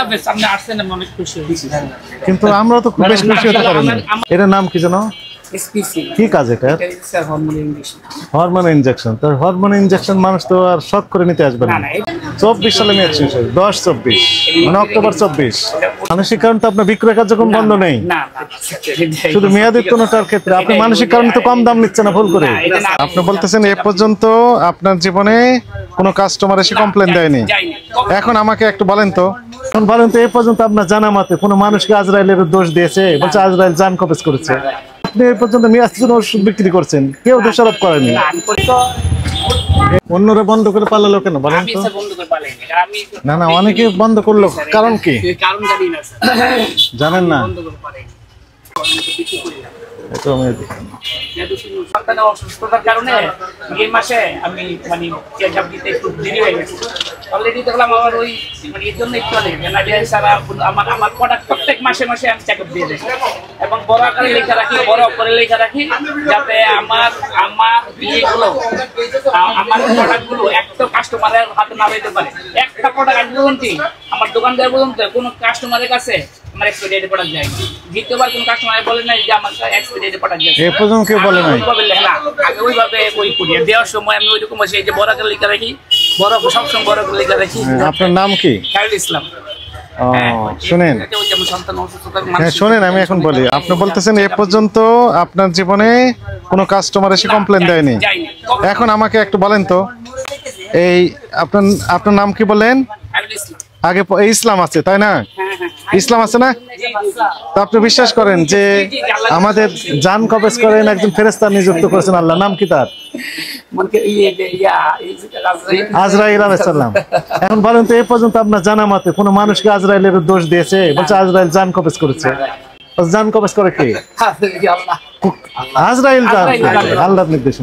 হাফেজ, আপনি আসছেন আমি অনেক খুশি হয়েছি। কিন্তু আমরা তো খুব বেশি খুশি হতে পারি না। এটার নাম কি জানো? এসপিসি। কি কাজ এটা? Sir hormone injection. Hormone injection. তো হরমোন ইনজেকশন মানুষ তো আর শখ করে নিতে আসবে না। 24 সালে মেয়াদ শেষ হয়, 10/24 মানে অক্টোবর 24। মানসিক কারণ তো আপনার বিক্রয় কার্যক্রম বন্ধ নেই, শুধু মেয়াদোত্তীর্ণতার ক্ষেত্রে আপনি মানসিক কারণে তো কম দাম নিচ্ছেন না ভুল করে। আপনি বলতেছেন এ পর্যন্ত আপনার জীবনে কোনো কাস্টমার এসে কমপ্লেন দেয়নি। এখন আমাকে একটু বলেন তো, এখন বলেন তো, এ পর্যন্ত আপনার জানা মতে কোনো মানুষকে আজরাইলের দোষ দিয়েছে? বলছে আজরাইল জান কবজ করেছে। আপনি এ পর্যন্ত মেয়াদোত্তীর্ণ ওষুধ বিক্রি করছেন, কেউ দোষারোপ করেনি। অন্যরা বন্ধ করে পালালো কেন বলেন তো? না না, অনেকে বন্ধ করলো, কারণ কি জানেন না? অসুস্থতার কারণে এই মাসে আমি মানে চেকআপ দিতে একটু দেরি হয়ে গেছে। অলরেডি দেখলাম আমার ওই মানে এর জন্য একটু সারা আমার প্রোডাক্ট প্রত্যেক মাসে মাসে আমি চেকআপ দিয়ে দিই এবং বড় আকারে লেখা রাখি, বড় অক্ষরে লেখা রাখি, যাতে আমার ইয়েগুলো আমার প্রোডাক্টগুলো একটা কাস্টমারের হাতে না যেতে পারে। একটা প্রোডাক্ট আজ পর্যন্ত আমার দোকানদার পর্যন্ত কোনো কাস্টমারের কাছে আমার এক্সপায়ারি প্রোডাক্ট যায়, দ্বিতীয়বার কোনো কাস্টমার বলে নাই যে আমার এক্সপায়ারি প্রোডাক্ট যায়, এ পর্যন্ত কেউ বলে নাই। না, আগে ওইভাবে ওই কুরিয়ার দেওয়ার সময় আমি ওইরকম বসে এই যে বড় করে লেখা রাখি, বড় সবসময় বড় করে লেখা রাখি। আপনার নাম কি? খায়রুল ইসলাম। শুনেন, হ্যাঁ শোনেন, আমি এখন বলি। আপনি বলতেছেন এ পর্যন্ত আপনার জীবনে কোনো কাস্টমার এসে কমপ্লেন দেয়নি। এখন আমাকে একটু বলেন তো, এই আপনার নাম কি বলেন? আগে ইসলাম আছে তাই না? ইসলাম আছে না? তো আপনি বিশ্বাস করেন যে আমাদের জান কবজ করেন একজন ফেরেশতা নিযুক্ত করেছেন আল্লাহ, নাম কি তার? আজরাইল আলাইহিস সালাম। এখন বলেন তো, এ পর্যন্ত আপনার জানা মতে কোনো মানুষকে আজরাইলের দোষ দিয়েছে? বলছে আজরাইল জান কবজ করেছে। জান কবজ করে কে? আজরাইল। আল্লাহর নির্দেশ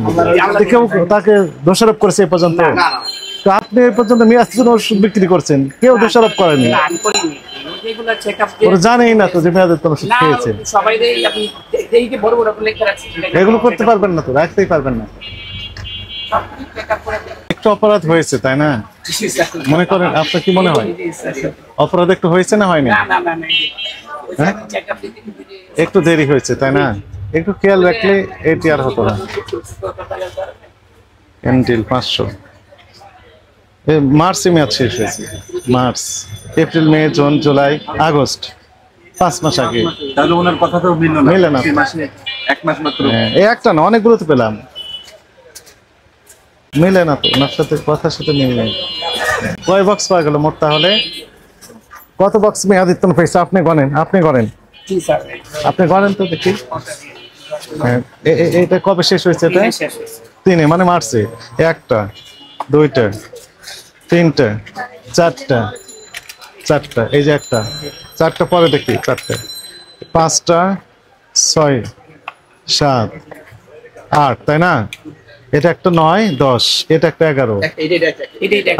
কেউ তাকে দোষারোপ করেছে এ পর্যন্ত? তো আপনি এই পর্যন্ত মেয়াদোত্তীর্ণ ওষুধ বিক্রি করছেন, কেউ দোষারোপ করেনি। জানেই না তো যে মেয়াদোত্তীর্ণ ওষুধ খেয়েছে। এগুলো করতে পারবেন না তো, রাখতেই পারবেন না। একটু অপরাধ হয়েছে তাই না? মনে করেন, আপনার কি মনে হয় অপরাধ একটু হয়েছে না হয়নি? একটু দেরি হয়েছে তাই না? একটু খেয়াল রাখলে এটি আর হতো না। এনটিল 500 মার্চে মেয়াদ শেষ হয়েছে। মার্চ, এপ্রিল, মে, জুন, জুলাই, আগস্ট, 5 মাস আগে। তাহলে ওনার কথা তো মিলে না, এক মাস মাত্র। এই একটা না, অনেকগুলো তো পেলাম, মিলে না তো, ওনার সাথে কথার সাথে মিল নেই। কয় বক্স পাওয়া গেল মোট? তাহলে কত বক্স মেয়াদোত্তীর্ণ পেয়েছে আপনি গণেন, আপনি গণেন, আপনি গণেন তো দেখি। হ্যাঁ, এটা কবে শেষ হয়েছে? এটা 3 মানে মার্চে। 1টা 2টা 3টা 4টা, এই যে 1টা 4টা, পরে দেখি 4টা 5টা 6 7 8, তাই না? এটা একটা 9 10, এটা একটা 11।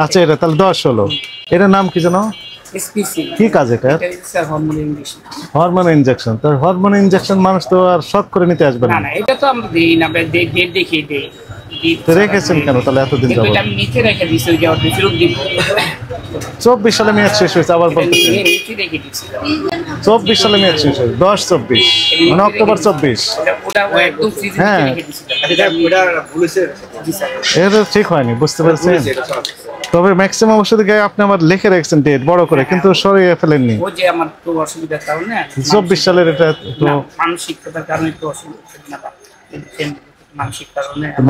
আচ্ছা, এটা তাহলে 10 হলো। এটার নাম কি জানো? কি কাজ এটা? Hormone injection. তো হরমোন ইনজেকশন মানুষ তো আর শখ করে নিতে আসবে না। এটা তো আমরা দিই না, ডেট দেখিয়ে দিই। রেখেছেন কেন তাহলে এতদিন যাবত? আমি নিচে রেখে দিছি, ওই যে ফেরত দিব। 24 সালে মেয়াদ শেষ হয়েছে, আবার বলতেছেন 24 সালে মেয়াদ শেষ হয়েছে, 10/24 মানে অক্টোবর 24। হ্যাঁ, এটা ঠিক হয়নি, বুঝতে পারছেন? তবে ম্যাক্সিমাম ওষুধে গায়ে আপনি আবার লিখে রেখেছেন ডেট বড় করে, কিন্তু সরিয়ে ফেলেননি। 24 সালের এটা তো মানসিকতার কারণে একটু অসুবিধা।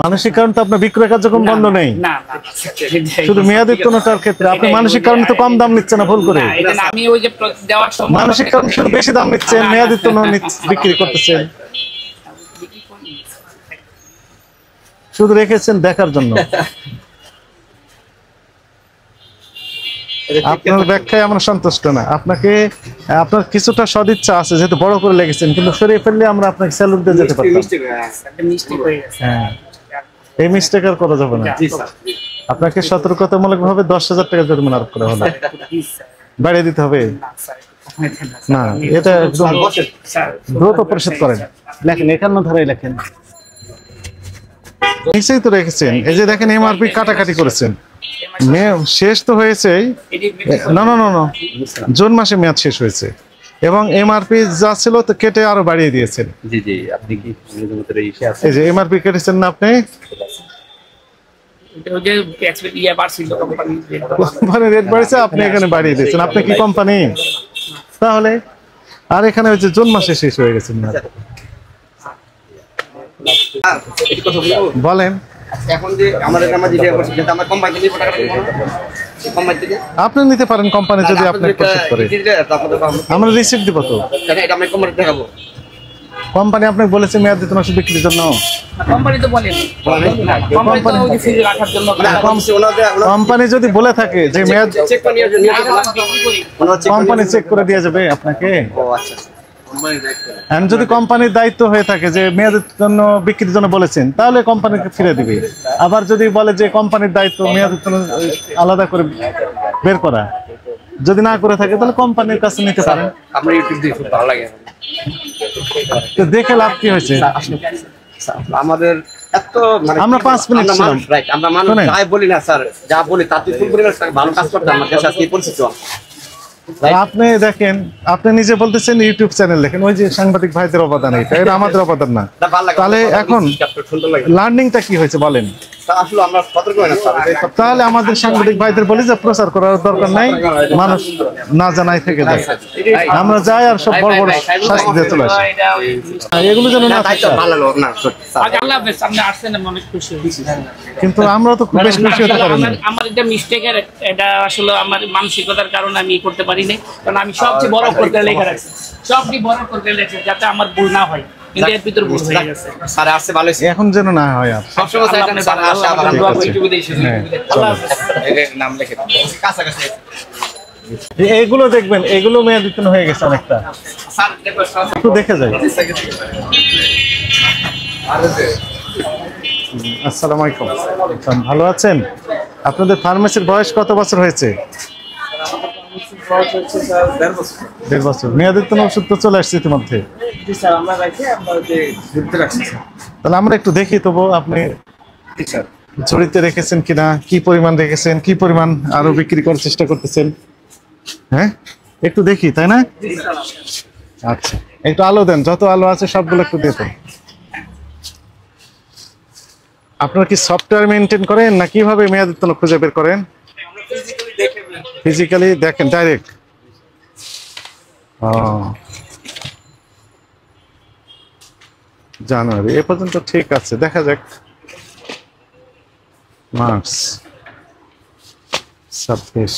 মানসিক কারণ তো আপনার বিক্রয় কার্যক্রম বন্ধ নেই, শুধু মেয়াদোত্তীর্ণতার ক্ষেত্রে আপনি মানসিক কারণে তো কম দাম নিচ্ছেন না ভুল করে। মানসিক কারণে শুধু বেশি দাম নিচ্ছেন, মেয়াদোত্তীর্ণ বিক্রি করতেছেন, শুধু রেখেছেন দেখার জন্য। আপনার ব্যাখ্যায় আমরা সন্তুষ্ট না। আপনার কিছুটা সদিচ্ছা আছে, যেহেতু বড় করে লেগেছেন, কিন্তু সরিয়ে ফেললে আমরা আপনাকে স্যালুট দিয়ে যেতে পারতাম। হ্যাঁ, এই মিস্টেক আর করা যাবে না। আপনাকে সতর্কতামূলক ভাবে 10,000 টাকা জরিমানা আরোপ করা হলো। বাড়িয়ে দিতে হবে না, এটা একদম দ্রুত পরিশোধ করেন। লেখেন, 51 ধারায় লেখেন। নিশ্চয়ই তো রেখেছেন, এই যে দেখেন এমআরপি কাটাকাটি করেছেন। শেষ তো হয়েছে, না না না না, জুন মাসে মেয়াদ শেষ হয়েছে এবং এমআরপি যা ছিল তো কেটে আরো বাড়িয়ে দিয়েছেন। জি জি, আপনি কি এই যে এমআরপি কেটেছেন না আপনি, কোম্পানি রেট বাড়িয়েছে, আপনি এখানে বাড়িয়ে দিয়েছেন। আপনি কি কোম্পানি তাহলে? আর এখানে হচ্ছে জুন মাসে শেষ হয়ে গেছে মেয়াদ। বলেন, এখন যে আমাদের নামাজ ইয়ে করছে কিন্তু আমার কোম্পানি থেকে টাকা কোম্পানি থেকে আপনি নিতে পারেন কোম্পানি যদি আপনি প্রসেস করে, আমরা রিসিপ্ট দিব তো। এটা আমি কোম্পানি দেখাবো। কোম্পানি আপনাকে বলেছে মেয়াদ দিতে মাসে বিক্রির জন্য? কোম্পানি তো বলেনি, কোম্পানি তো ওই ফ্রিজে রাখার জন্য। কোম্পানি যদি বলে থাকে যে মেয়াদ, চেক করে নিয়ে কোম্পানি চেক করে দিয়ে যাবে আপনাকে। ও আচ্ছা, আর যদি কোম্পানির দায়িত্ব হয়ে থাকে যে মেয়াদের জন্য বিক্রির জন্য বলেছেন, তাহলে কোম্পানিকে ফিরে দিবে। আবার যদি বলে যে কোম্পানির দায়িত্ব মেয়াদের জন্য আলাদা করে বের করা, যদি না করে থাকে তাহলে কোম্পানির কাছে নিতে পারেন। আপনার ইউটিউব দিয়ে খুব ভালো লাগে। তো দেখে লাভ কি হয়েছে? আমাদের এত মানে আমরা 5 মিনিট আমরা ছিলাম। মানুষ, রাইট, আমরা মানুষ শোনেন। যাই বলি না স্যার, যা বলি তাতে ফুল পরিমাণ ভালো কাজ করতে আমার কাছে আজকে পরিচিত। আপনি দেখেন, আপনি নিজে বলতেছেন ইউটিউব চ্যানেল দেখেন, ওই যে সাংবাদিক ভাইদের অবদান, এটা আমাদের অবদান না। তাহলে এখন লার্নিংটা কি হয়েছে বলেন? আসলে আমরা সতর্ক হই না স্যার। তাহলে আমাদের সাংবাদিক ভাইদের বলি যে প্রচার করার দরকার নাই, মানুষ না জানাই থেকে যায়। আমরা যাই আর সব বড় বড় শাস্তি দিয়ে চলে আসি, এগুলো যেন না থাকে। ভালো লোক না আল্লাহ হাফেজ, আপনি আসছেন আমি অনেক খুশি হয়েছি। কিন্তু আমরা তো খুব বেশি খুশি হতে পারি না। আমার এটা মিস্টেকের, এটা আসলে আমার মানসিকতার কারণে আমি করতে পারি নাই, কারণ আমি সবচেয়ে বড় করতে লেখা রাখছি, সবচেয়ে বড় করতে লেখছি যাতে আমার ভুল না হয়, কিন্তু এর ভিতর ভুল হয়ে গেছে। স্যার আসছে ভালো হয়েছে। এখন যেন না হয় আর। সবসময় চাইতাম স্যার আসে, আবার ঠিক আমরা আছে। ইউটিউবে দেখি। হ্যাঁ, চলো। এর নাম লিখে দিন কাছাকাছি। এইগুলো দেখবেন, এগুলো মেয়াদ উত্তীর্ণ হয়ে গেছে অনেকটা, স্যার দেখো স্যার একটু দেখে যাই। আসসালামু আলাইকুম, ভালো আছেন? আপনাদের ফার্মেসির বয়স কত বছর হয়েছে? 1.5 বছর। মেয়াদ উত্তীর্ণ ওষুধ তো চলে আসছে ইতিমধ্যে। তাহলে আমরা একটু দেখি তবু আপনি ঝুড়িতে রেখেছেন কিনা, কি পরিমাণ রেখেছেন, কি পরিমাণ আরো বিক্রি করার চেষ্টা করতেছেন। হ্যাঁ, একটু দেখি, তাই না? আচ্ছা, একটু আলো দেন, যত আলো আছে সবগুলো একটু দিতে। আপনারা কি সফটওয়্যার মেনটেন করেন না কিভাবে মেয়াদ উত্তীর্ণ খুঁজে বের করেন? ফিজিক্যালি দেখেন ডাইরেক্ট? জানুয়ারি এ পর্যন্ত ঠিক আছে, দেখা যাক। মার্চ 26